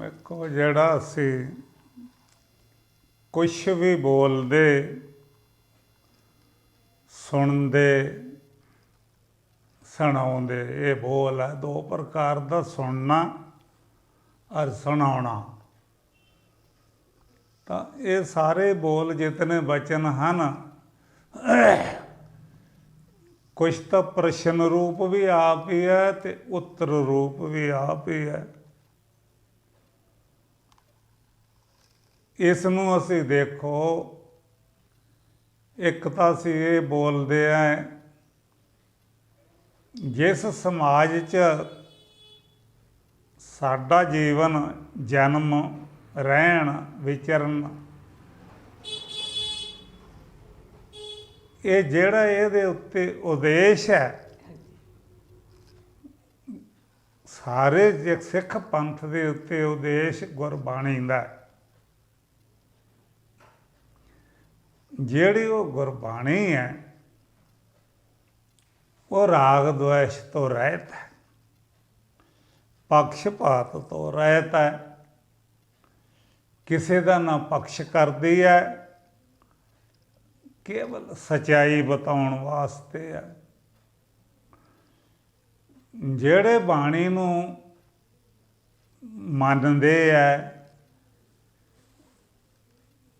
ਦੇਖੋ ਜਿਹੜਾ ਅਸੀਂ ਕੁਛ ਵੀ ਬੋਲਦੇ ਸੁਣਦੇ ਸੁਣਾਉਂਦੇ, ਇਹ ਬੋਲ ਹੈ ਦੋ ਪ੍ਰਕਾਰ ਦਾ, ਸੁਣਨਾ ਔਰ ਸੁਣਾਉਣਾ। ਤਾਂ ਇਹ ਸਾਰੇ ਬੋਲ ਜਿਤਨੇ ਬਚਨ ਹਨ, ਕੁਛ ਤਾਂ ਪ੍ਰਸ਼ਨ ਰੂਪ ਵੀ ਆਪ ਹੀ ਹੈ ਅਤੇ ਉੱਤਰ ਰੂਪ ਵੀ ਆਪ ਹੀ ਹੈ। ਇਸ ਨੂੰ ਅਸੀਂ ਦੇਖੋ, ਇੱਕ ਤਾਂ ਅਸੀਂ ਇਹ ਬੋਲਦੇ ਹਾਂ, ਜਿਸ ਸਮਾਜ 'ਚ ਸਾਡਾ ਜੀਵਨ ਜਨਮ ਰਹਿਣ ਵਿਚਰਨ, ਇਹ ਜਿਹੜਾ ਇਹਦੇ ਉੱਤੇ ਉਦੇਸ਼ ਹੈ, ਸਾਰੇ ਸਿੱਖ ਪੰਥ ਦੇ ਉੱਤੇ ਉਦੇਸ਼ ਗੁਰਬਾਣੀ ਦਾ। ਜਿਹੜੀ ਉਹ ਗੁਰਬਾਣੀ ਹੈ ਉਹ ਰਾਗ ਦੁਆਇਸ਼ ਤੋਂ ਰਹਿਤ ਹੈ, ਪਕਸ਼ਪਾਤ ਤੋਂ ਰਹਿਤ ਹੈ, ਕਿਸੇ ਦਾ ਨਾ ਪਕਸ਼ ਕਰਦੀ ਹੈ, ਕੇਵਲ ਸੱਚਾਈ ਬਤਾਉਣ ਵਾਸਤੇ ਹੈ। ਜਿਹੜੇ ਬਾਣੀ ਨੂੰ ਮੰਨਦੇ ਹੈ,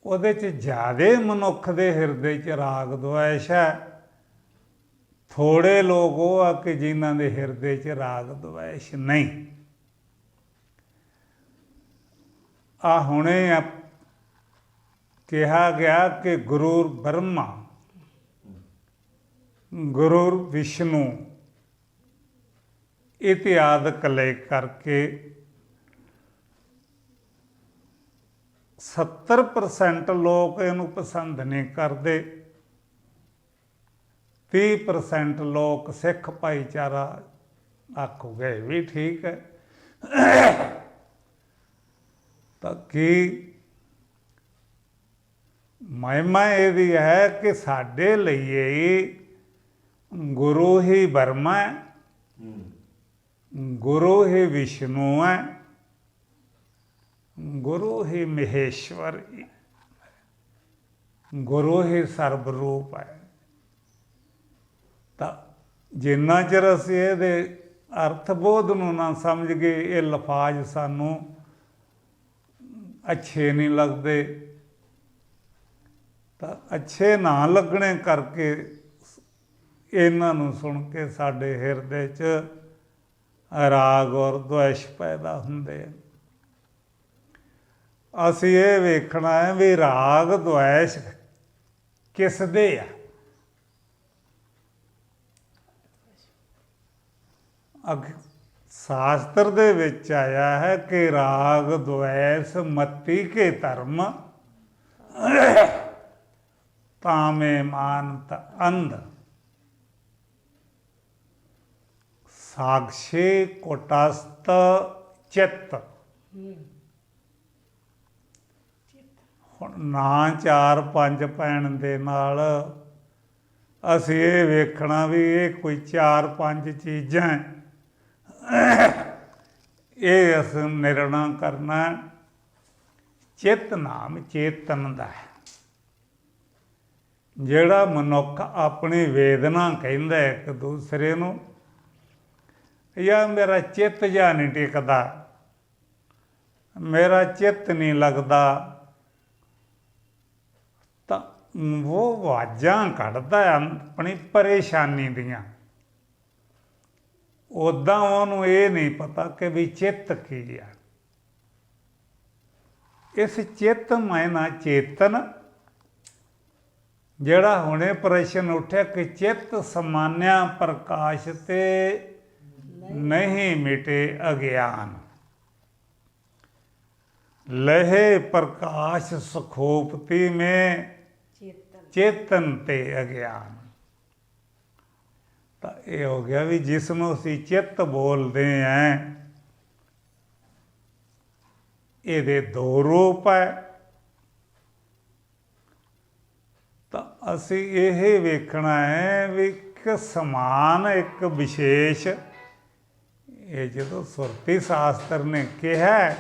ਉਹਦੇ 'ਚ ਜ਼ਿਆਦਾ ਮਨੁੱਖ ਦੇ ਹਿਰਦੇ 'ਚ ਰਾਗ ਦੁਆਇਸ਼ ਹੈ। ਥੋੜ੍ਹੇ ਲੋਕ ਉਹ ਆ ਕਿ ਜਿਨ੍ਹਾਂ ਦੇ ਹਿਰਦੇ 'ਚ ਰਾਗ ਦੁਆਇਸ਼ ਨਹੀਂ। ਆ ਹੁਣੇ ਕਿਹਾ ਗਿਆ ਕਿ ਗੁਰੂ ਬ੍ਰਹਮਾ, ਗੁਰੂ ਵਿਸ਼ਨੂੰ ਇਤਿਆਦਿਕ ਲੈ ਕਰਕੇ 70% ਲੋਕ ਇਹਨੂੰ ਪਸੰਦ ਨਹੀਂ ਕਰਦੇ। 30% ਲੋਕ ਸਿੱਖ ਭਾਈਚਾਰਾ ਆਖੂਗੇ ਵੀ ਠੀਕ ਹੈ। ਤਾਂ ਕੀ ਮਹਿਮਾ ਇਹਦੀ ਹੈ ਕਿ ਸਾਡੇ ਲਈ ਗੁਰੂ ਹੀ ਬ੍ਰਹਮਾ ਹੈ, ਗੁਰੂ ਹੀ ਵਿਸ਼ਨੂੰ ਹੈ, ਗੁਰੂ ਹੀ ਮਹੇਸ਼ਵਰ, ਗੁਰੂ ਹੀ ਸਰਬ ਰੂਪ ਹੈ। ਤਾਂ ਜਿੰਨਾ ਚਿਰ ਅਸੀਂ ਇਹਦੇ ਅਰਥ ਬੋਧ ਨੂੰ ਨਾ ਸਮਝ ਗਏ, ਇਹ ਲਫਾਜ਼ ਸਾਨੂੰ ਅੱਛੇ ਨਹੀਂ ਲੱਗਦੇ। ਤਾਂ ਅੱਛੇ ਨਾ ਲੱਗਣੇ ਕਰਕੇ ਇਹਨਾਂ ਨੂੰ ਸੁਣ ਕੇ ਸਾਡੇ ਹਿਰਦੇ 'ਚ ਰਾਗ ਔਰ ਦੁਆਇਸ਼ ਪੈਦਾ ਹੁੰਦੇ ਆ। ਅਸੀਂ ਇਹ ਵੇਖਣਾ ਹੈ ਵੀ ਰਾਗ ਦੁਆਇਸ਼ ਕਿਸ ਦੇ ਆ। ਸ਼ਾਸਤਰ ਦੇ ਵਿੱਚ ਆਇਆ ਹੈ ਕਿ ਰਾਗ ਦੁਆਇਸ਼ ਮਤੀ ਕੇ ਧਰਮ, ਤਾਮੇ ਮਾਨਤ ਅੰਧ, ਸਾਕਸ਼ੀ ਕੁਟਸਤ ਚਿੱਤ। ਹੁਣ ਨਾ 4-5 ਪੈਣ ਦੇ ਨਾਲ ਅਸੀਂ ਇਹ ਵੇਖਣਾ ਵੀ ਇਹ ਕੋਈ 4-5 ਚੀਜ਼ਾਂ, ਇਹ ਅਸੀਂ ਨਿਰਣਾ ਕਰਨਾ ਚਿੱਤ ਨਾਮ ਚੇਤਨ ਦਾ ਹੈ। ਜਿਹੜਾ ਮਨੁੱਖ ਆਪਣੀ ਵੇਦਨਾ ਕਹਿੰਦਾ ਇੱਕ ਦੂਸਰੇ ਨੂੰ, ਜਾਂ ਮੇਰਾ ਚਿੱਤ ਜਿਹਾ ਨਹੀਂ ਟਿਕਦਾ, ਮੇਰਾ ਚਿੱਤ ਨਹੀਂ ਲੱਗਦਾ, ਤਾਂ ਉਹ ਆਵਾਜ਼ਾਂ ਕੱਢਦਾ ਆਪਣੀ ਪਰੇਸ਼ਾਨੀ ਦੀਆਂ। ਉੱਦਾਂ ਉਹਨੂੰ ਇਹ ਨਹੀਂ ਪਤਾ ਕਿ ਵੀ ਚਿੱਤ ਕੀ ਆ। ਇਸ ਚਿੱਤ ਮਾਇਨਾ ਚੇਤਨ, ਜਿਹੜਾ ਹੁਣੇ ਪ੍ਰਸ਼ਨ ਉੱਠਿਆ ਕਿ ਚਿੱਤ ਸਮਾਨਿਆ ਪ੍ਰਕਾਸ਼ ਤੇ ਨਹੀਂ ਮਿਟੇ ਅਗਿਆਨ, ਲਹੇ ਪ੍ਰਕਾਸ਼ ਸੁਖੋਪਤੀ ਮੇਂ ਚੇਤਨ ਤੇ ਅਗਿਆਨ। ਤਾਂ ਇਹ ਹੋ ਗਿਆ ਵੀ ਜਿਸ ਨੂੰ ਅਸੀਂ ਚਿੱਤ ਬੋਲਦੇ ਹਾਂ, ਇਹਦੇ ਦੋ ਰੂਪ ਹੈ। ਤਾਂ ਅਸੀਂ ਇਹ ਵੇਖਣਾ ਹੈ ਵੀ ਇੱਕ ਸਮਾਨ, ਇੱਕ ਵਿਸ਼ੇਸ਼। ਇਹ ਜਦੋਂ ਸੁਰਤੀ ਸ਼ਾਸਤਰ ਨੇ ਕਿਹਾ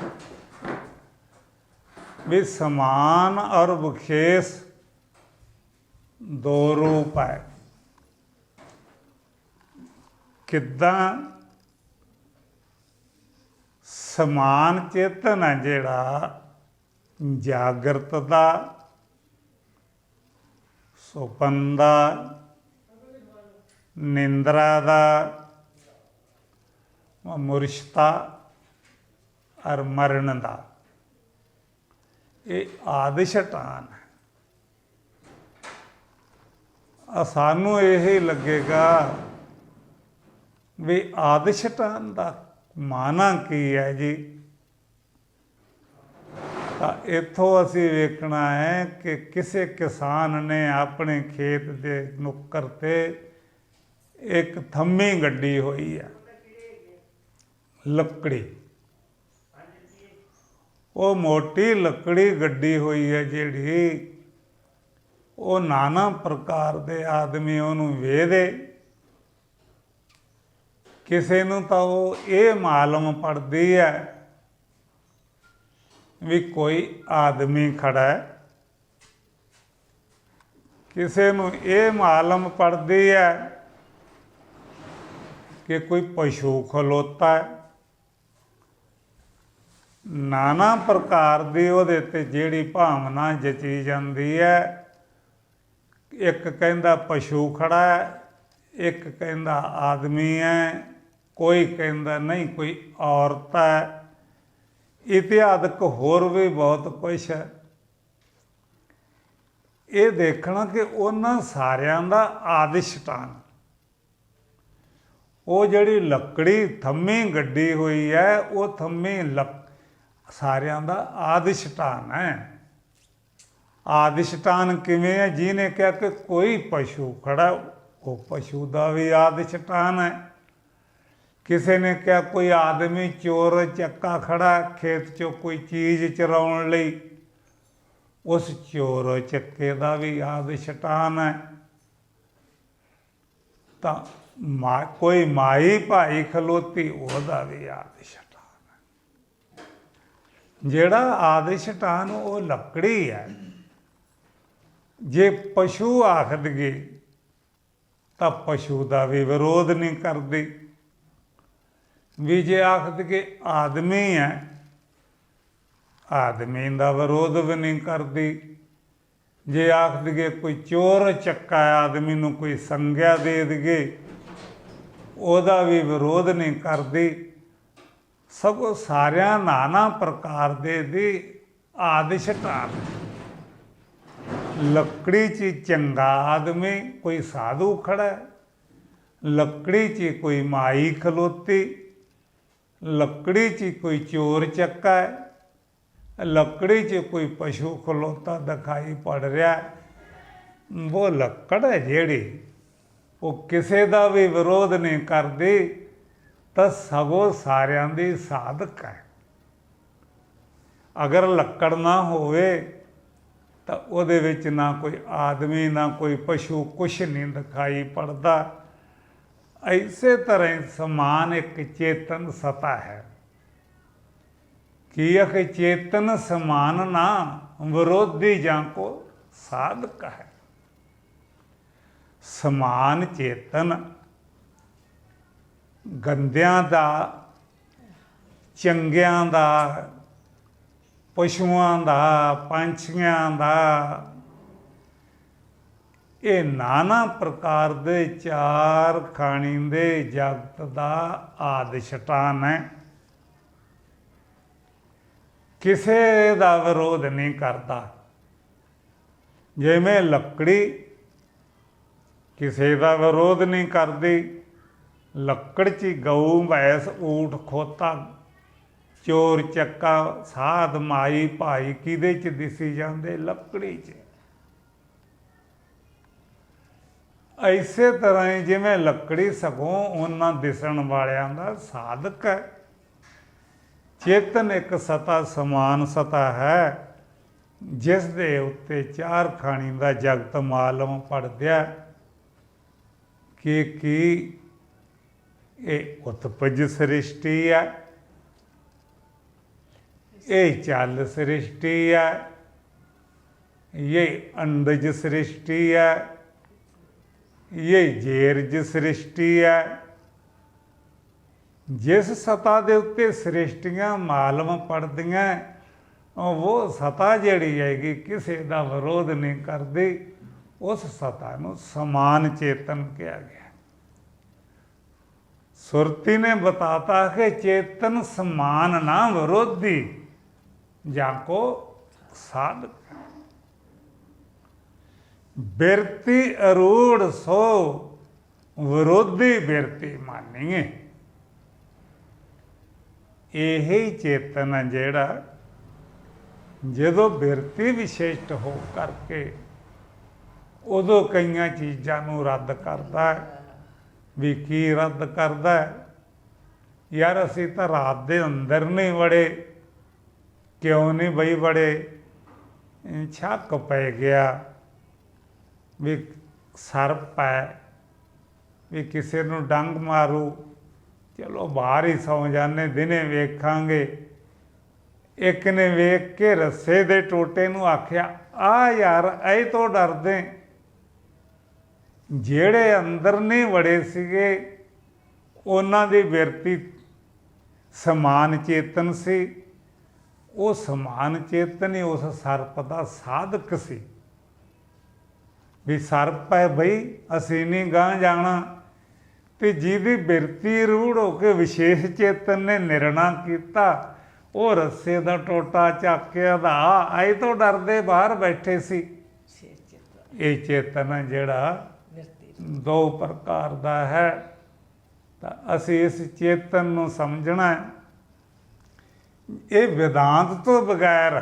भी समान और विशेष दो रूप है। किद्दां समान चेतन है जिहड़ा जागृत दा, सुपन दा, निंद्रा दा, मुर्शता और मरण दा, ये आदिशटान है। सानू यही लगेगा भी आदिशटान का माना की है जी। तो इत्थों असी वेखना है कि किसी किसान ने अपने खेत के नुक्कर ते एक थम्मी गड्डी हुई है, लकड़ी, वो मोटी लकड़ी गड्डी हुई है जिहड़ी वो नाना प्रकार के आदमी उन्होंने वेहदे। किसी नूं तां वो ये मालूम पड़दी है भी कोई आदमी खड़ा है, किसी नूं ये मालूम पड़दी है कि कोई पशु खलोता है। नाना प्रकार की उहदे ते जिहड़ी भावना जची जाती है। एक कहंदा पशु खड़ा है, एक कहंदा आदमी है, कोई कहंदा नहीं कोई औरत है। इतिहासक होर भी बहुत कुछ है। ये देखना कि उन्हां सारियां दा आदिशटान, वो जिहड़ी लकड़ी थम्मी गड्डी हुई है, वो थम्मी सारियां दा आदिशटान है। आदिशटान किवें है? जिहने कहा कि कोई पशु खड़ा, वो पशु का भी आदिशटान है। किसी ने कहा कोई आदमी चोर चक्का खड़ा खेत चो कोई चीज़ चुराउण लई, उस चोर चक्के का भी आदिशटान है। तो कोई माई भाई खलोती, वह भी आदिशटान है। जिहड़ा आदिशटान वो लकड़ी है। जे पशु आख दईए तो पशु का भी विरोध नहीं करती। भी जे आख दईए आदमी है, आदमी का विरोध भी नहीं करती। जे आख दईए कोई चोर चक्का है, आदमी नूं कोई संज्ञा दे दईए, ਉਹਦਾ भी विरोध नहीं करती। सगों सारिया नाना प्रकार दे आदिशटान। लकड़ी च चंगा आदमी कोई साधु खड़ा है, लकड़ी च कोई माई खलोती, लकड़ी च कोई चोर चक्का है, लकड़ी च कोई पशु खलोता दिखाई पड़ रहा है। वो लकड़ है जिहड़ी वो किसी का भी विरोध नहीं करती, तो सगों सारियां दी साधक है। अगर लकड़ ना होवे तो उहदे विच ना कोई आदमी ना कोई पशु कुछ नहीं दिखाई पड़ता। इसे तरह समान एक चेतन सता है कि यह चेतन समान ना विरोधी जां को साधक है। समान चेतन गंदियां दा, चंगियां दा, पशुआं दा, पंछियां दा, ये नाना प्रकार दे चार खानी दे जगत दा आदिशटान है। किसे दा विरोध नहीं करता। जिवें लकड़ी किसी का विरोध नहीं करती, लकड़ च गऊ भैंस ऊठ खोता चोर चक्का साध माई भाई किदे च दिसी जाते? लकड़ी च। इसे तरह ही जिवें लकड़ी सगों उन्हां दिसण वालियां दा साधक है। चेतन एक सता समान सता है जिस दे उत्ते चार खानी का जगत मालूम पड़दिया कि ये उत्पज सृष्टि है। ये चल सृष्टि है, ये अंडज सृष्टि है, ये जेरज सृष्टि है। जिस सता दे उत्ते सृष्टियां मालम पड़दियां वो सता जिहड़ी हैगी किसी का विरोध नहीं करती, उस सता नूं समान चेतन कहा गया। सुरती ने बताता कि चेतन समान ना विरोधी जाको साधक। बिरती अरूढ़ सो विरोधी बिरती मानिए। यही चेतन है जेड़ा जदों बिरती विशिष्ट हो करके उदों कई चीज़ों नूं रद्द करता है। भी की रद्द करता है, यार असी तो रात दे अंदर नहीं वड़े, क्यों नहीं बई बड़े, छक पै गया भी सर्प है, भी किसी नूं डंग मारू, चलो बाहर ही सौ जाने, दिने वेखांगे। एक ने वेख के रस्से दे टोटे नूं आख्या आ यार ऐ तो डरदे। ਜਿਹੜੇ अंदर नहीं वड़े सीगे उन्हां दी बिरती समान चेतन सी। वो समान चेतन ही उस सर्प का साधक सी। भी सर्प है बई असी नहीं गांह जाना, तो जिहदी बिरती रूढ़ होकर विशेष चेतन ने निर्णय किया, वो रस्से का टोटा चक के आए तो डरदे बाहर बैठे सी। ये चेतन है जिहड़ा दो प्रकार का है। तो असी इस चेतन नूं समझना है। ये वेदांत तो बगैर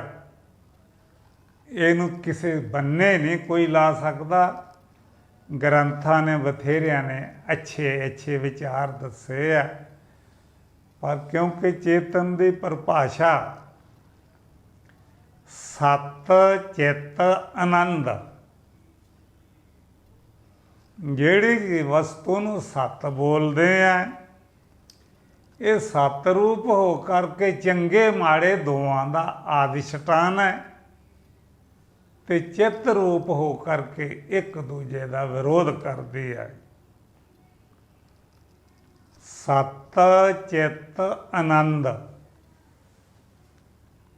इनू किसी बन्ने नहीं कोई ला सकता। ग्रंथां ने बथेरिया ने अच्छे अच्छे विचार दसे है, पर क्योंकि चेतन की परिभाषा सत चित आनंद, जिहड़ी वस्तु नूं सत बोलते हैं, ये सत रूप हो करके चंगे माड़े दोवां दा आदिष्टान है, ते चित रूप हो करके एक दूजे का विरोध करती है। सत चित आनंद,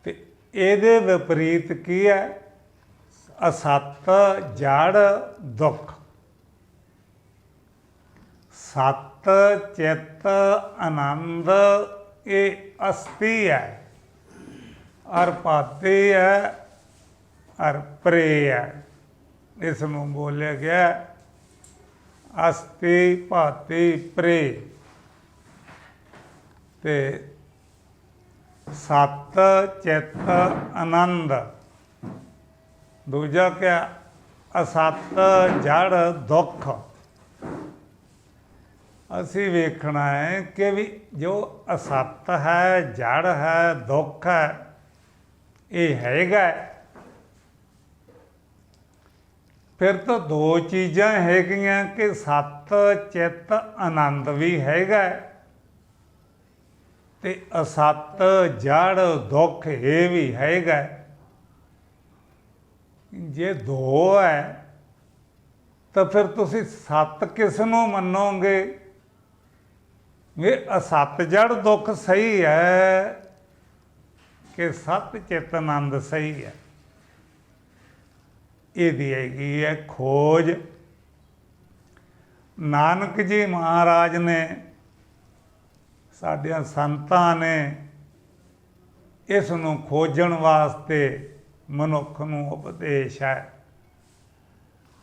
ते इहदे विपरीत की है असत जड़ दुख। सत चित आनंद ये अस्थि है, अरपाती है, और प्रे है। इसनूं बोलिया गया अस्थि भाती प्रे। ते सत चित आनंद, दूजा क्या असत जड़ दुख। असी वेखना है कि भी जो असत है, जड़ है, दुख है, ये हैगा। फिर तो दो चीज़ां हैगियां कि सत चित आनंद भी हैगा, ते असत जड़ दुख ये भी हैगा। जे दो है तो फिर तुसी सत किस नूं मन्नोगे? ये असत जड़ दुख सही है कि सत चित आनंद सही है? इहदी हैगी है खोज। नानक जी महाराज ने, साडियां संतां ने इस नूं खोजण वास्ते मनुख नूं उपदेश है।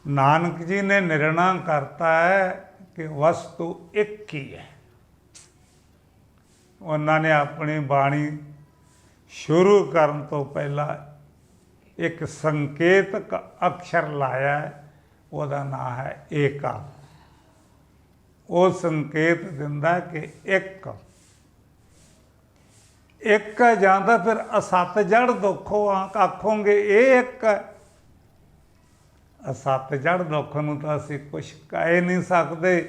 नानक जी ने निर्णय करता है कि वस्तु एक ही है। उन्होंने अपनी बाणी शुरू करन तो पहला एक संकेतक अक्षर लाया है, उसका नाम है एका। वो संकेत दिंदा कि एक एक जाता, फिर असत जड़ दुखो आखोगे ये एक है। असत जड़ दुख नूं तो असीं कुछ कह नहीं सकते।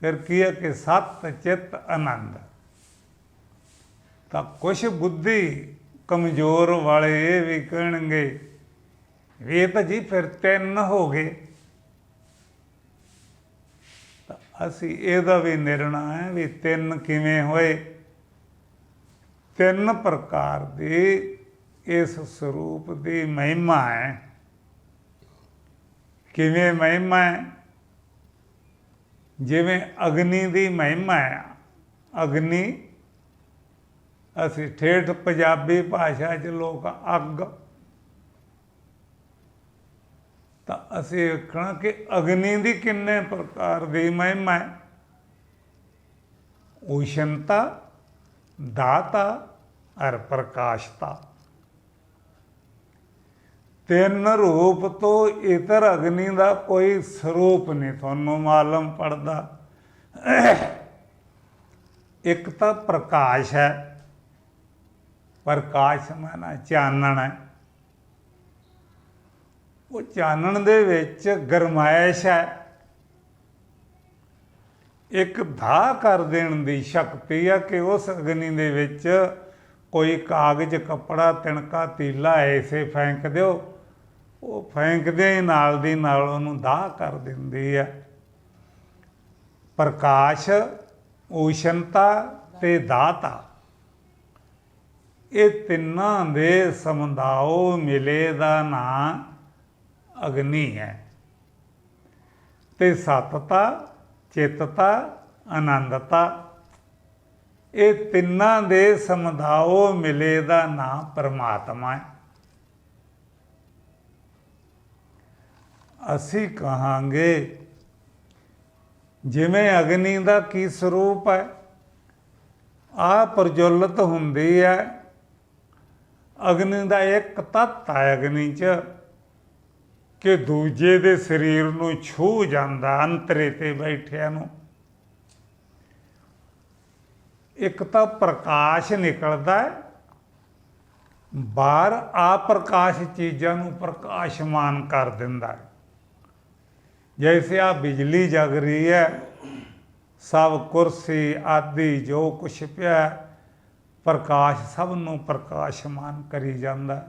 फिर की है कि सत चित आनंद। तो कुछ बुद्धि ਕਮਜ਼ੋਰ ਵਾਲੇ ਇਹ ਵੀ ਕਹਿਣਗੇ ਵੀ ਇਹ ਤਾਂ ਜੀ ਫਿਰ 3 ਹੋ ਗਏ। ਤਾਂ ਅਸੀਂ ਇਹਦਾ ਵੀ ਨਿਰਣਾ ਹੈ ਵੀ 3 ਕਿਵੇਂ ਹੋਏ। 3 ਪ੍ਰਕਾਰ ਦੀ ਇਸ ਸਰੂਪ ਦੀ ਮਹਿਮਾ ਹੈ। ਕਿਵੇਂ ਮਹਿਮਾ ਹੈ? ਜਿਵੇਂ ਅਗਨੀ ਦੀ ਮਹਿਮਾ ਹੈ। ਅਗਨੀ ਅਸੀਂ ਠੇਠ ਪੰਜਾਬੀ ਭਾਸ਼ਾ 'ਚ ਲੋਕ ਅੱਗ, ਤਾਂ ਅਸੀਂ ਵੇਖਣਾ ਕਿ ਅਗਨੀ ਦੀ ਕਿੰਨੇ ਪ੍ਰਕਾਰ ਦੀ ਮਹਿਮਾ ਹੈ। ਉਸ਼ਨਤਾ, ਦਾਤਾ ਅਰ ਪ੍ਰਕਾਸ਼ਤਾ। 3 ਰੂਪ ਤੋਂ ਇਤਰ ਅਗਨੀ ਦਾ ਕੋਈ ਸਰੂਪ ਨਹੀਂ ਤੁਹਾਨੂੰ ਮਾਲੂਮ ਪੜਦਾ। ਇੱਕ ਤਾਂ ਪ੍ਰਕਾਸ਼ ਹੈ, ਪ੍ਰਕਾਸ਼ ਮਾਨਾ ਚਾਨਣ ਹੈ। ਉਹ ਚਾਨਣ ਦੇ ਵਿੱਚ ਗਰਮਾਇਸ਼ ਹੈ। ਇੱਕ ਧਾਹ ਕਰ ਦੇਣ ਦੀ ਸ਼ਕਤੀ ਆ ਕਿ ਉਸ ਅਗਨੀ ਦੇ ਵਿੱਚ ਕੋਈ ਕਾਗਜ਼, ਕੱਪੜਾ, ਤਿਣਕਾ, ਤੀਲਾ ਐਸੇ ਫੈਂਕ ਦਿਓ, ਉਹ ਫੈਂਕਦੇ ਹੀ ਨਾਲ ਦੀ ਨਾਲ ਉਹਨੂੰ ਦਾਹ ਕਰ ਦਿੰਦੀ ਹੈ। ਪ੍ਰਕਾਸ਼, ਉਸ਼ਨਤਾ ਤੇ ਦਾਤਾ, ਇਹ ਤਿੰਨਾਂ ਦੇ ਸਮੁਦਾਇ ਮਿਲੇ ਦਾ ਨਾਂ ਅਗਨੀ ਹੈ। ਤੇ ਸਤਤਾ, ਚਿੱਤਤਾ, ਆਨੰਦਤਾ, ਇਹ ਤਿੰਨਾਂ ਦੇ ਸਮੁਦਾਇ ਮਿਲੇ ਦਾ ਨਾਂ ਪਰਮਾਤਮਾ ਹੈ। ਅਸੀਂ ਕਹਾਂਗੇ ਜਿਵੇਂ ਅਗਨੀ ਦਾ ਕੀ ਸਰੂਪ ਹੈ, ਆ ਪ੍ਰਜਵਲਿਤ ਹੁੰਦੀ ਹੈ। ਅਗਨੀ ਦਾ ਇੱਕ ਤੱਤ ਹੈ ਅਗਨੀ 'ਚ ਕਿ ਦੂਜੇ ਦੇ ਸਰੀਰ ਨੂੰ ਛੂਹ ਜਾਂਦਾ, ਅੰਤਰੇ ਤੇ ਬੈਠਿਆਂ ਨੂੰ। ਇੱਕ ਤਾਂ ਪ੍ਰਕਾਸ਼ ਨਿਕਲਦਾ ਹੈ ਬਾਹਰ, ਆ ਪ੍ਰਕਾਸ਼ ਚੀਜ਼ਾਂ ਨੂੰ ਪ੍ਰਕਾਸ਼ਮਾਨ ਕਰ ਦਿੰਦਾ ਹੈ। ਜੈਸੇ ਆ ਬਿਜਲੀ ਜਗ ਰਹੀ ਹੈ, ਸਭ ਕੁਰਸੀ ਆਦਿ ਜੋ ਕੁਛ ਪਿਆ, ਪ੍ਰਕਾਸ਼ ਸਭ ਨੂੰ ਪ੍ਰਕਾਸ਼ਮਾਨ ਕਰੀ ਜਾਂਦਾ।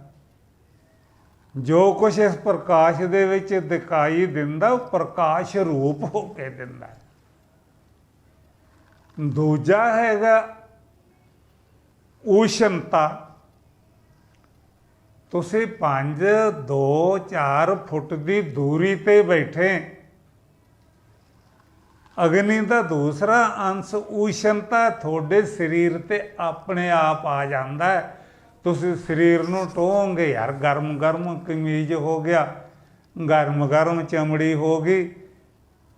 ਜੋ ਕੁਛ ਇਸ ਪ੍ਰਕਾਸ਼ ਦੇ ਵਿੱਚ ਦਿਖਾਈ ਦਿੰਦਾ ਉਹ ਪ੍ਰਕਾਸ਼ ਰੂਪ ਹੋ ਕੇ ਦਿੰਦਾ। ਦੂਜਾ ਹੈਗਾ ਉਸ਼ਨਤਾ। ਤੁਸੀਂ 5, 2, 4 ਫੁੱਟ ਦੀ ਦੂਰੀ ਤੇ ਬੈਠੇ, ਅਗਨੀ ਦਾ ਦੂਸਰਾ ਅੰਸ਼ ਉਸ਼ਨਤਾ ਤੁਹਾਡੇ ਸਰੀਰ ਤੇ ਆਪਣੇ ਆਪ ਆ ਜਾਂਦਾ ਹੈ। ਤੁਸੀਂ ਸਰੀਰ ਨੂੰ ਟੋਹੋਗੇ, ਯਾਰ ਗਰਮ ਗਰਮ ਕਮੀਜ਼ ਹੋ ਗਿਆ, ਗਰਮ ਗਰਮ ਚਮੜੀ ਹੋ ਗਈ,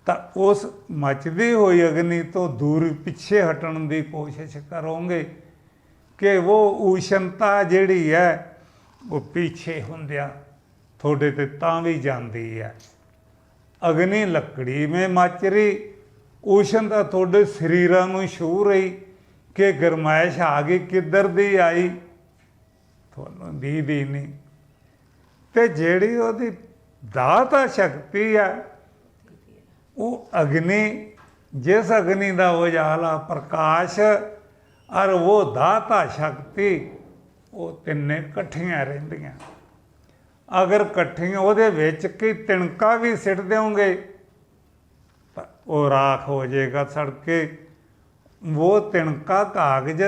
ਤਾਂ ਉਸ ਮੱਚਦੀ ਹੋਈ ਅਗਨੀ ਤੋਂ ਦੂਰ ਪਿੱਛੇ ਹਟਣ ਦੀ ਕੋਸ਼ਿਸ਼ ਕਰੋਗੇ ਕਿ ਉਹ ਉਸ਼ਨਤਾ ਜਿਹੜੀ ਹੈ ਉਹ ਪਿੱਛੇ ਹੁੰਦਿਆਂ ਤੁਹਾਡੇ ਤੇ ਤਾਂ ਵੀ ਜਾਂਦੀ ਹੈ। ਅਗਨੀ ਲੱਕੜੀ ਮੇ ਮੱਚ ਰਹੀ, ਉਸ਼ਨਤਾ ਤੁਹਾਡੇ ਸਰੀਰਾਂ ਨੂੰ ਛੂਹ ਰਹੀ ਕਿ ਗਰਮਾਇਸ਼ ਆ ਗਈ, ਕਿੱਧਰ ਦੀ ਆਈ ਤੁਹਾਨੂੰ ਦੀਦੀ ਨਹੀਂ। ਤੇ ਜਿਹੜੀ ਉਹਦੀ ਦਾਤਾ ਸ਼ਕਤੀ ਹੈ ਉਹ ਅਗਨੀ, ਜਿਸ ਅਗਨੀ ਦਾ ਉਜਾਲਾ ਪ੍ਰਕਾਸ਼ ਔਰ ਉਹ ਦਾਤਾ ਸ਼ਕਤੀ, ਉਹ ਤਿੰਨੇ ਇਕੱਠੀਆਂ ਰਹਿੰਦੀਆਂ। ਅਗਰ ਇਕੱਠੀਆਂ ਉਹਦੇ ਵਿੱਚ ਕੀ ਤਿਣਕਾ ਵੀ ਸਿੱਟ ਦਿਓਗੇ ਤਾਂ ਉਹ ਰਾਖ ਹੋ ਜਾਏਗਾ ਸੜ ਕੇ। ਉਹ ਤਿਣਕਾ ਕਾਗਜ਼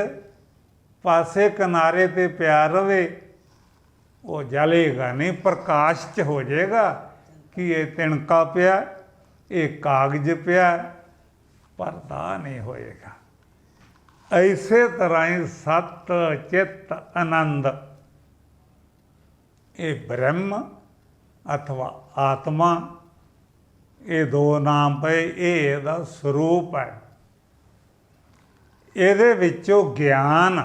ਪਾਸੇ ਕਿਨਾਰੇ ਤੇ ਪਿਆ ਰਵੇ, ਉਹ ਜਲੇਗਾ ਨਹੀਂ, ਪ੍ਰਕਾਸ਼ 'ਚ ਹੋ ਜਾਏਗਾ ਕਿ ਇਹ ਤਿਣਕਾ ਪਿਆ, ਇਹ ਕਾਗਜ਼ ਪਿਆ, ਪਰ ਦਾਹ ਨਹੀਂ ਹੋਏਗਾ। ਐਸੇ ਤਰ੍ਹਾਂ ਹੀ ਸਤ, ਚਿੱਤ, ਆਨੰਦ, ਇਹ ਬ੍ਰਹਮ ਅਥਵਾ ਆਤਮਾ, ਇਹ 2 ਨਾਮ ਪਏ, ਇਹ ਇਹਦਾ ਸਰੂਪ ਹੈ। ਇਹਦੇ ਵਿੱਚੋਂ ਗਿਆਨ,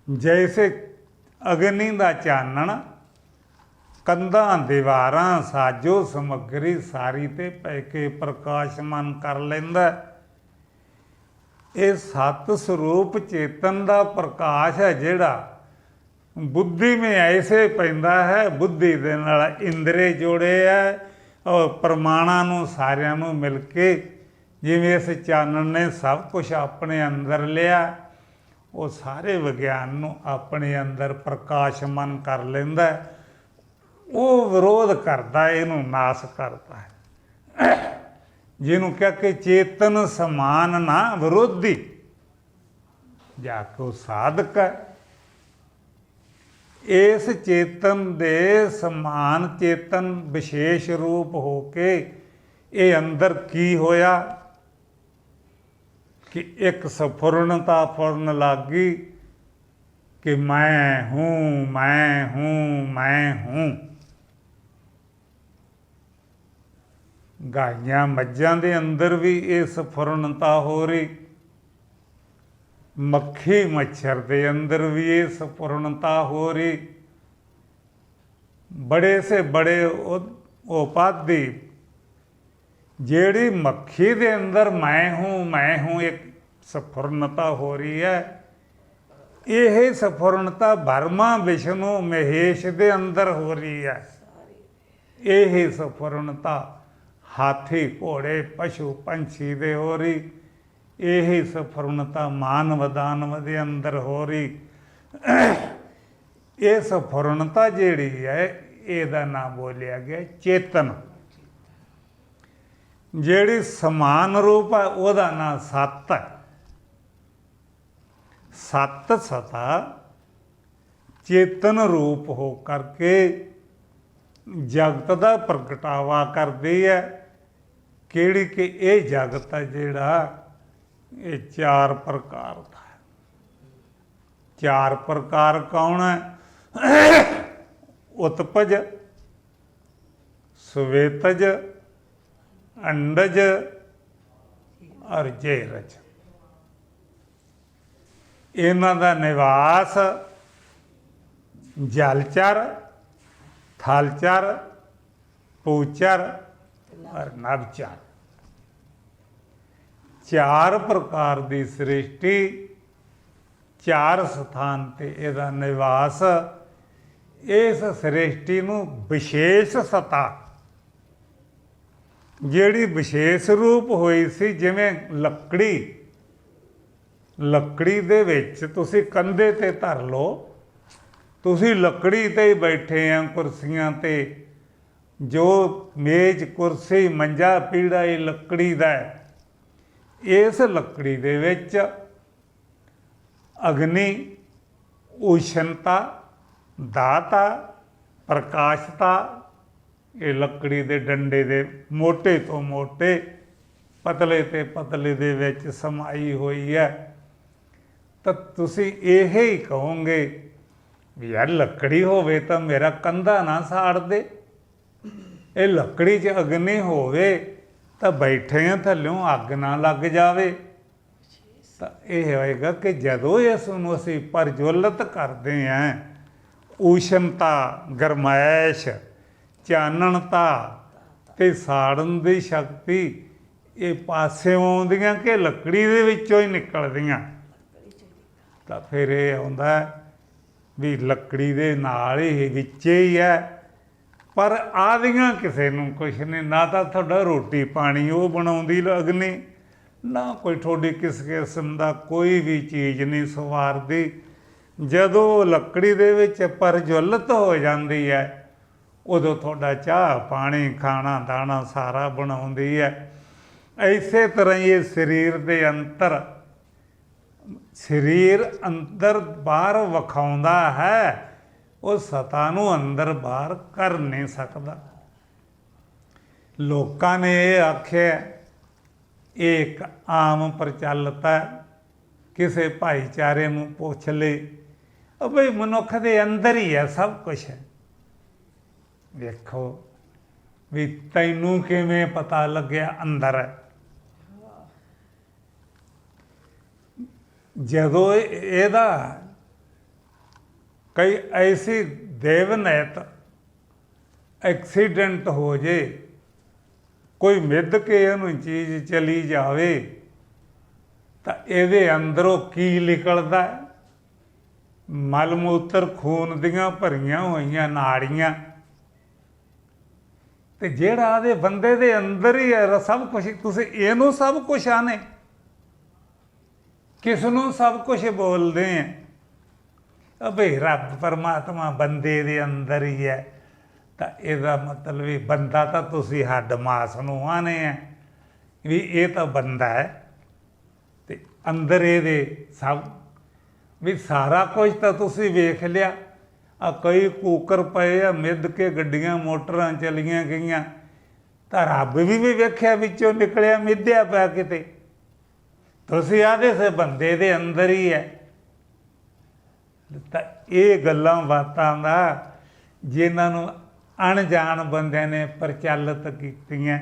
ਜੈਸੇ ਅਗਨੀ ਦਾ ਚਾਨਣ ਕੰਧਾਂ, ਦੀਵਾਰਾਂ, ਸਾਜੋ ਸਮੱਗਰੀ ਸਾਰੀ ਤੇ ਪੈ ਕੇ ਪ੍ਰਕਾਸ਼ਮਾਨ ਕਰ ਲੈਂਦਾ। ਇਹ ਸਤ ਸਰੂਪ ਚੇਤਨ ਦਾ ਪ੍ਰਕਾਸ਼ ਹੈ ਜਿਹੜਾ ਬੁੱਧੀ ਮੇ ਐਸੇ ਪੈਂਦਾ ਹੈ। ਬੁੱਧੀ ਦੇ ਨਾਲ ਇੰਦਰੇ ਜੋੜੇ ਹੈ ਔਰ ਪ੍ਰਮਾਣਾਂ ਨੂੰ ਸਾਰਿਆਂ ਨੂੰ ਮਿਲ ਕੇ, ਜਿਵੇਂ ਇਸ ਚਾਨਣ ਨੇ ਸਭ ਕੁਛ ਆਪਣੇ ਅੰਦਰ ਲਿਆ, ਉਹ ਸਾਰੇ ਵਿਗਿਆਨ ਨੂੰ ਆਪਣੇ ਅੰਦਰ ਪ੍ਰਕਾਸ਼ਮਾਨ ਕਰ ਲੈਂਦਾ ਹੈ। ਉਹ ਵਿਰੋਧ ਕਰਦਾ, ਇਹਨੂੰ ਨਾਸ ਕਰਦਾ ਹੈ। ਜਿਹਨੂੰ ਕਹਿ ਕੇ ਚੇਤਨ ਸਮਾਨ ਨਾ ਵਿਰੋਧੀ, ਜਾ ਕੇ ਉਹ ਸਾਧਕ ਹੈ। ਇਸ ਚੇਤਨ ਦੇ ਸਮਾਨ ਚੇਤਨ ਵਿਸ਼ੇਸ਼ ਰੂਪ ਹੋ ਕੇ ਇਹ ਅੰਦਰ ਕੀ ਹੋਇਆ ਕਿ ਇੱਕ ਸਫੁਰਨਤਾ ਫੁਰਨ ਲੱਗ ਗਈ ਕਿ ਮੈਂ ਹੂੰ, ਮੈਂ ਹੂੰ, ਮੈਂ ਹੂੰ। ਗਾਈਆਂ ਮੱਝਾਂ ਦੇ ਅੰਦਰ ਵੀ ਇਹ ਸਫੁਰਨਤਾ ਹੋ ਰਹੀ, ਮੱਖੀ ਮੱਛਰ ਦੇ ਅੰਦਰ ਵੀ ਇਹ ਸਫੁਰਨਤਾ ਹੋ ਰਹੀ। ਬੜੇ ਸੇ ਬੜੇ ਉਪਾਧੀ ਜਿਹੜੀ ਮੱਖੀ ਦੇ ਅੰਦਰ ਮੈਂ ਹੂੰ ਇੱਕ ਸਫੁਰਨਤਾ ਹੋ ਰਹੀ ਹੈ, ਇਹ ਸਫੁਰਨਤਾ ਬਰਮਾ ਵਿਸ਼ਨੂੰ ਮਹੇਸ਼ ਦੇ ਅੰਦਰ ਹੋ ਰਹੀ ਹੈ। ਇਹ ਸਫੁਰਨਤਾ ਹਾਥੀ ਘੋੜੇ ਪਸ਼ੂ ਪੰਛੀ ਦੇ ਹੋ ਰਹੀ, ਇਹ ਸਫੁਰਨਤਾ ਮਾਨਵ ਦਾਨਵ ਦੇ ਅੰਦਰ ਹੋ ਰਹੀ। ਇਹ ਸਫੁਰਨਤਾ ਜਿਹੜੀ ਹੈ ਇਹਦਾ ਨਾਮ ਬੋਲਿਆ ਗਿਆ ਚੇਤਨ। ਜਿਹੜੀ ਸਮਾਨ ਰੂਪ ਹੈ ਉਹਦਾ ਨਾਂ ਸੱਤ ਹੈ। ਸੱਤ ਸਤਾ ਚੇਤਨ ਰੂਪ ਹੋ ਕਰਕੇ ਜਗਤ ਦਾ ਪ੍ਰਗਟਾਵਾ ਕਰਦੀ ਹੈ। ਕਿਹੜੀ ਕਿ ਇਹ ਜਗਤ ਹੈ ਜਿਹੜਾ ਇਹ ਚਾਰ ਪ੍ਰਕਾਰ ਦਾ ਹੈ। ਚਾਰ ਪ੍ਰਕਾਰ ਕੌਣ ਹੈ? ਉਤਪਜ, ਸਵੇਤਜ, ਅੰਡਜ ਔਰ ਜੇਰਜ। ਇਹਨਾਂ ਦਾ ਨਿਵਾਸ ਜਲਚਰ, ਥਲਚਰ, ਭੂਚਰ ਔਰ ਨਭਚਰ। ਚਾਰ ਪ੍ਰਕਾਰ ਦੀ ਸ੍ਰਿਸ਼ਟੀ, ਚਾਰ ਸਥਾਨ ਤੇ ਇਹਦਾ ਨਿਵਾਸ। ਇਸ ਸ੍ਰਿਸ਼ਟੀ ਨੂੰ ਵਿਸ਼ੇਸ਼ ਸਤਾ, ਜਿਹੜੀ ਵਿਸ਼ੇਸ਼ ਰੂਪ ਹੋਈ ਸੀ, ਜਿਵੇਂ ਲੱਕੜੀ ਦੇ ਵਿੱਚ ਤੁਸੀਂ ਕੰਧੇ ਤੇ ਧਰ ਲਓ, ਤੁਸੀਂ ਲੱਕੜੀ ਤੇ ਹੀ ਬੈਠੇ ਆ, ਕੁਰਸੀਆਂ ਤੇ ਜੋ ਮੇਜ਼ ਕੁਰਸੀ ਮੰਜਾ ਪੀੜਾ ਇਹ ਲੱਕੜੀ ਦਾ ਹੈ। ਇਸ ਲੱਕੜੀ ਦੇ ਵਿੱਚ ਅਗਨੀ, ਉਸ਼ਨਤਾ, ਦਾਤਾ, ਪ੍ਰਕਾਸ਼ਤਾ, ਇਹ ਲੱਕੜੀ ਦੇ ਡੰਡੇ ਦੇ ਮੋਟੇ ਤੋਂ ਮੋਟੇ, ਪਤਲੇ ਤੇ ਪਤਲੇ ਦੇ ਵਿੱਚ ਸਮਾਈ ਹੋਈ ਹੈ। ਤਾਂ ਤੁਸੀਂ ਇਹ ਹੀ ਕਹੋਗੇ ਵੀ ਯਾਰ ਲੱਕੜੀ ਹੋਵੇ ਤਾਂ ਮੇਰਾ ਕੰਧਾ ਨਾ ਸਾੜ ਦੇ, ਇਹ ਲੱਕੜੀ 'ਚ ਅਗਨੀ ਹੋਵੇ ਤਾਂ ਬੈਠੇ ਆ ਥੱਲਿਓਂ ਅੱਗ ਨਾ ਲੱਗ ਜਾਵੇ। ਤਾਂ ਇਹ ਹੋਏਗਾ ਕਿ ਜਦੋਂ ਇਸ ਨੂੰ ਅਸੀਂ ਪ੍ਰਜਵਲਿਤ ਕਰਦੇ ਹਾਂ, ਊਸ਼ਮਤਾ, ਗਰਮੈਸ਼, ਚਾਨਣਤਾ ਤੇ ਸਾੜਨ ਦੀ ਸ਼ਕਤੀ ਇਹ ਪਾਸਿਓਂ ਆਉਂਦੀਆਂ ਕਿ ਲੱਕੜੀ ਦੇ ਵਿੱਚੋਂ ਹੀ ਨਿਕਲਦੀਆਂ। ਤਾਂ ਫਿਰ ਇਹ ਆਉਂਦਾ ਵੀ ਲੱਕੜੀ ਦੇ ਨਾਲ ਹੀ ਵਿੱਚੇ ਹੀ ਹੈ। ਪਰ ਆਦੀਆਂ ਕਿਸੇ ਨੂੰ ਕੁਛ ਨਹੀਂ, ਨਾ ਤਾਂ ਤੁਹਾਡਾ ਰੋਟੀ ਪਾਣੀ ਉਹ ਬਣਾਉਂਦੀ ਅਗਨੀ, ਨਾ ਕੋਈ ਤੁਹਾਡੀ ਕਿਸ ਕਿਸਮ ਦਾ ਕੋਈ ਵੀ ਚੀਜ਼ ਨਹੀਂ ਸਵਾਰਦੀ। ਜਦੋਂ ਲੱਕੜੀ ਦੇ ਵਿੱਚ ਪ੍ਰਜਵਲਿਤ ਹੋ ਜਾਂਦੀ ਹੈ, ਉਦੋਂ ਤੁਹਾਡਾ ਚਾਹ ਪਾਣੀ ਖਾਣਾ ਦਾਣਾ ਸਾਰਾ ਬਣਾਉਂਦੀ ਹੈ। ਇਸੇ ਤਰ੍ਹਾਂ ਹੀ ਇਹ ਸਰੀਰ ਦੇ ਅੰਦਰ, ਸਰੀਰ ਅੰਦਰ ਬਾਹਰ ਵਿਖਾਉਂਦਾ ਹੈ, ਉਹ ਸਤਾ ਨੂੰ ਅੰਦਰ ਬਾਹਰ ਕਰ ਨਹੀਂ ਸਕਦਾ। ਲੋਕਾਂ ਨੇ ਇਹ ਆਖਿਆ, ਇਹ ਇੱਕ ਆਮ ਪ੍ਰਚਲਿਤ ਹੈ, ਕਿਸੇ ਭਾਈਚਾਰੇ ਨੂੰ ਪੁੱਛ ਲੈ, ਉਹ ਬਈ ਮਨੁੱਖ ਦੇ ਅੰਦਰ ਹੀ ਹੈ ਸਭ ਕੁਛ ਹੈ। ਵੇਖੋ ਵੀ ਤੈਨੂੰ ਕਿਵੇਂ ਪਤਾ ਲੱਗਿਆ ਅੰਦਰ ਹੈ? ਜਦੋਂ ਇਹਦਾ ਕਈ ਐਸੀ ਦੇਵਨੈਤ ਐਕਸੀਡੈਂਟ ਹੋ ਜੇ, ਕੋਈ ਮਿੱਧ ਕੇ ਇਹਨੂੰ ਚੀਜ਼ ਚਲੀ ਜਾਵੇ, ਤਾਂ ਇਹਦੇ ਅੰਦਰੋਂ ਕੀ ਨਿਕਲਦਾ? ਮਲ ਮੂਤਰ ਖੂਨ ਦੀਆਂ ਭਰੀਆਂ ਹੋਈਆਂ ਨਾੜੀਆਂ। ਤੇ ਜਿਹੜਾ ਇਹਦੇ ਬੰਦੇ ਦੇ ਅੰਦਰ ਹੀ ਹੈ ਸਭ ਕੁਛ, ਤੁਸੀਂ ਇਹਨੂੰ ਸਭ ਕੁਛ ਆਨੇ। ਕਿਸ ਨੂੰ ਸਭ ਕੁਝ ਬੋਲਦੇ ਆ ਭਈ ਰੱਬ ਪਰਮਾਤਮਾ ਬੰਦੇ ਦੇ ਅੰਦਰ ਹੀ ਹੈ, ਤਾਂ ਇਹਦਾ ਮਤਲਬ ਵੀ ਬੰਦਾ ਤਾਂ ਤੁਸੀਂ ਹੱਡ ਮਾਸ ਨੂੰ ਆਨੇ ਆ ਵੀ ਇਹ ਤਾਂ ਬੰਦਾ ਹੈ, ਤੇ ਅੰਦਰ ਇਹਦੇ ਸਭ ਵੀ ਸਾਰਾ ਕੁਝ ਤਾਂ ਤੁਸੀਂ ਵੇਖ ਲਿਆ। ਆ ਕਈ ਕੂਕਰ ਪਏ ਆ ਮਿੱਧ ਕੇ, ਗੱਡੀਆਂ ਮੋਟਰਾਂ ਚਲੀਆਂ ਗਈਆਂ, ਤਾਂ ਰੱਬ ਵੀ ਵੇਖਿਆ ਵਿੱਚੋਂ ਨਿਕਲਿਆ ਮਿੱਧਿਆ ਪਿਆ ਕਿਤੇ। ਤੁਸੀਂ ਆਖਦੇ ਸੇ ਬੰਦੇ ਦੇ ਅੰਦਰ ਹੀ ਹੈ। ਤਾਂ ਇਹ ਗੱਲਾਂ ਬਾਤਾਂ ਦਾ ਜਿਨ੍ਹਾਂ ਨੂੰ ਅਣਜਾਣ ਬੰਦਿਆਂ ਨੇ ਪ੍ਰਚਲਿਤ ਕੀਤੀਆਂ,